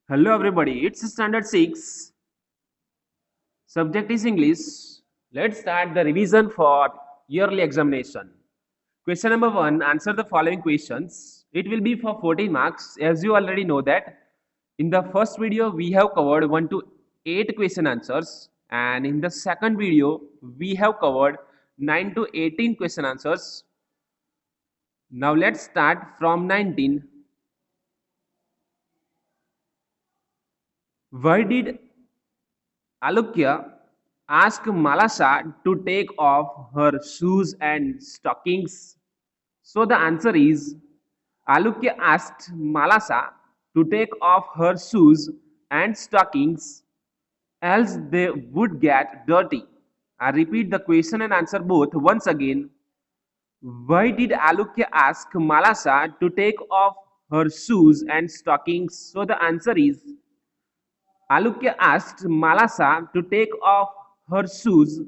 Hello everybody, it's standard 6. Subject is English. Let's start the revision for yearly examination. Question number 1, answer the following questions. It will be for 14 marks. As you already know that in the first video we have covered 1 to 8 question answers, and in the second video we have covered 9 to 18 question answers. Now let's start from 19. Why did Alukya asked Malasa to take off her shoes and stockings. So the answer is Alukya asked Malasa to take off her shoes and stockings, else they would get dirty. I repeat the question and answer both once again. Why did Alukya ask Malasa to take off her shoes and stockings? So the answer is Alukya asked Malasa to take off her shoes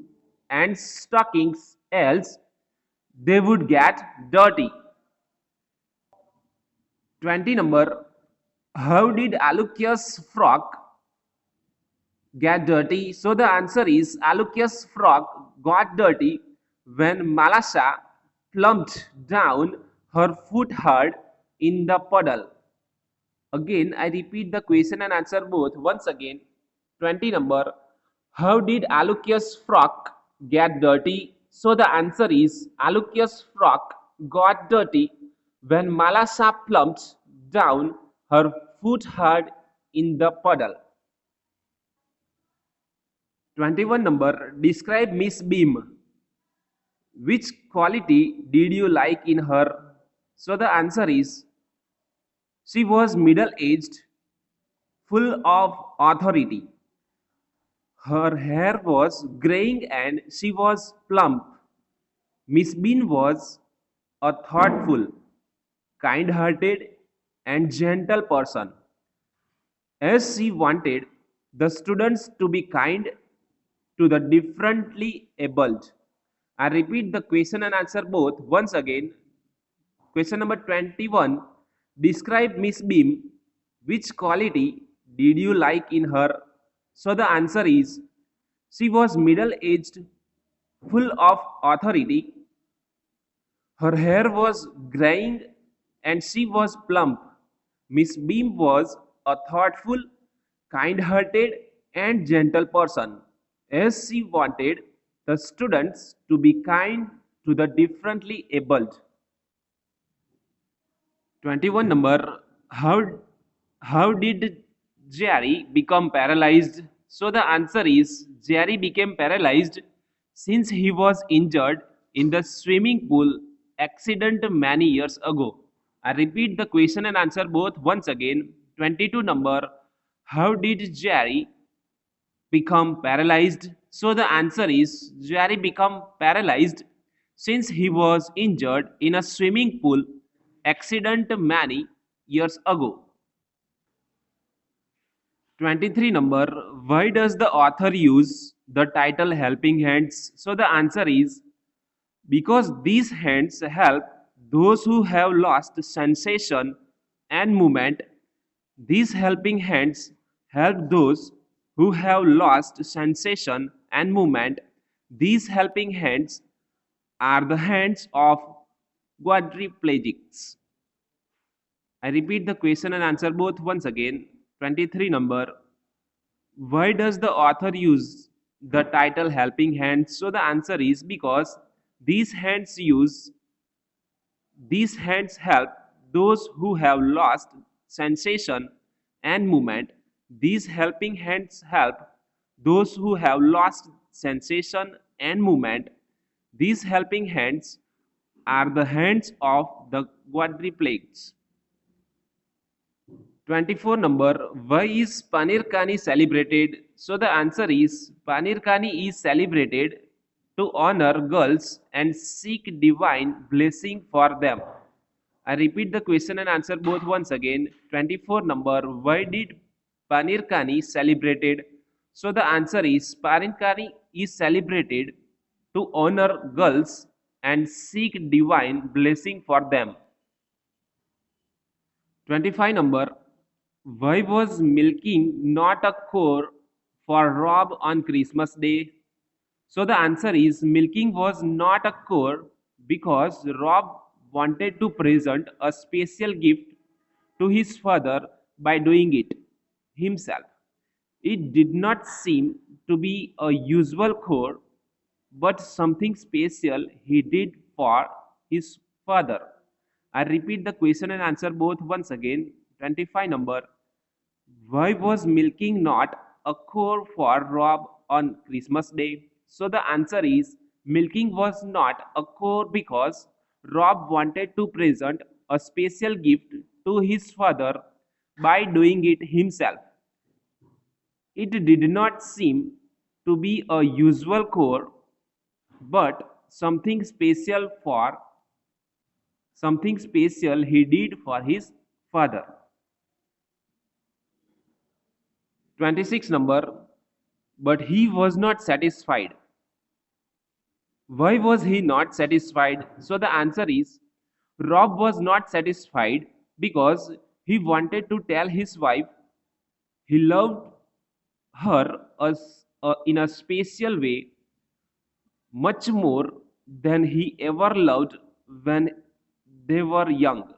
and stockings, else they would get dirty. 20 number. How did Alukya's frock get dirty? So the answer is Alukya's frock got dirty when Malasa plumped down her foot hard in the puddle. Again, I repeat the question and answer both once again. 20 number. How did Alukya's frock get dirty? So the answer is Alukya's frock got dirty when Malasa plumped down her foot hard in the puddle. 21 number. Describe Miss Beam. Which quality did you like in her? So the answer is she was middle aged, full of authority. Her hair was graying and she was plump. Miss Bean was a thoughtful, kind hearted, and gentle person, as she wanted the students to be kind to the differently abled. I repeat the question and answer both once again. Question number 21. Describe Miss Beam. Which quality did you like in her? So the answer is she was middle aged, full of authority. Her hair was graying and she was plump. Miss Beam was a thoughtful, kind hearted, and gentle person, as she wanted the students to be kind to the differently abled. 21 number. How did Jerry become paralyzed? So the answer is Jerry became paralyzed since he was injured in the swimming pool accident many years ago. I repeat the question and answer both once again. 22 number. How did Jerry become paralyzed? So the answer is Jerry became paralyzed since he was injured in a swimming pool accident many years ago. 23 number. Why does the author use the title helping hands? So the answer is because these hands help those who have lost sensation and movement. These helping hands help those who have lost sensation and movement. These helping hands are the hands of quadriplegics. I repeat the question and answer both once again. 23 number. Why does the author use the title helping hands? So the answer is because these hands use these hands help those who have lost sensation and movement. These helping hands help those who have lost sensation and movement. These helping hands are the hands of the quadriplegics. 24 number. Why is Panir Kani celebrated? So the answer is Panir Kani is celebrated to honor girls and seek divine blessing for them. I repeat the question and answer both once again. 24 number. Why did Panir Kani celebrated? So the answer is Panir Kani is celebrated to honor girls and seek divine blessing for them. 25 number. Why was milking not a chore for Rob on Christmas Day? So the answer is milking was not a chore because Rob wanted to present a special gift to his father by doing it himself. It did not seem to be a usual chore, but something special he did for his father. I repeat the question and answer both once again. 25 number. Why was milking not a chore for Rob on Christmas Day? So the answer is milking was not a chore because Rob wanted to present a special gift to his father by doing it himself. It did not seem to be a usual chore, but something special he did for his father. 26 number. But he was not satisfied. Why was he not satisfied? So the answer is Rob was not satisfied because he wanted to tell his wife he loved her in a special way, much more than he ever loved when they were young.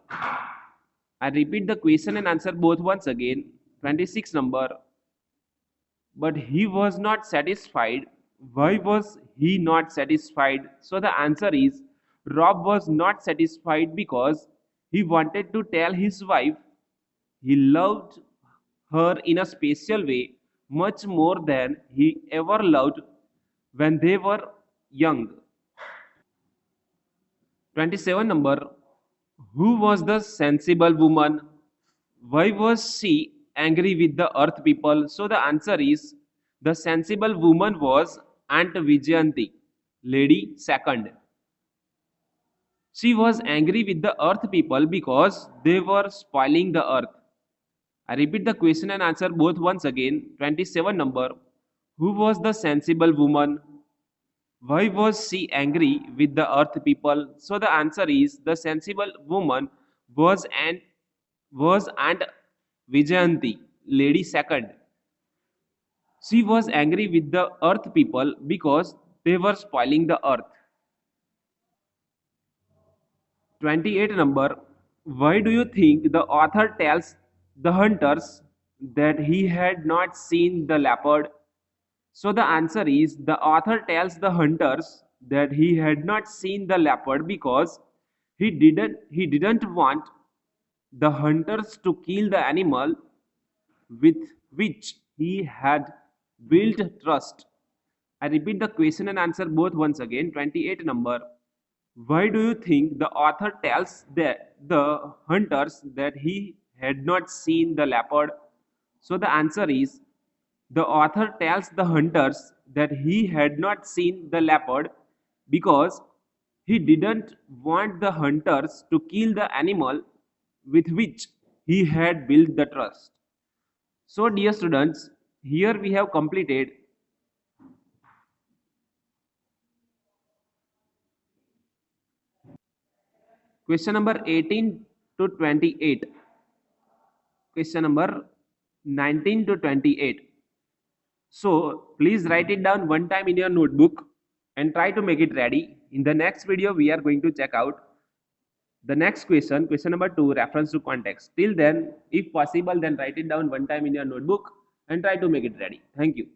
I repeat the question and answer both once again. 26 number. But he was not satisfied. Why was he not satisfied? So the answer is Rob was not satisfied because he wanted to tell his wife he loved her in a special way, much more than he ever loved when they were young. 27 number. Who was the sensible woman? Why was she angry with the earth people? So the answer is the sensible woman was Aunt Vijayanti, lady second. She was angry with the earth people because they were spoiling the earth. I repeat the question and answer both once again. 27 number. Who was the sensible woman? Why was she angry with the earth people? So the answer is the sensible woman was Aunt Vijayanti, lady second. She was angry with the earth people because they were spoiling the earth. 28 number. Why do you think the author tells the hunters that he had not seen the leopard? So the answer is the author tells the hunters that he had not seen the leopard because he didn't want the hunters to kill the animal with which he had built trust. I repeat the question and answer both once again. 28 number. Why do you think the author tells the hunters that he had not seen the leopard? So the answer is the author tells the hunters that he had not seen the leopard because he didn't want the hunters to kill the animal with which he had built the trust. So, dear students, here we have completed question number 18 to 28, question number 19 to 28. So, please write it down one time in your notebook and try to make it ready. In the next video, we are going to check out the next question, question number 2, reference to context. Till then, if possible, then write it down one time in your notebook and try to make it ready. Thank you.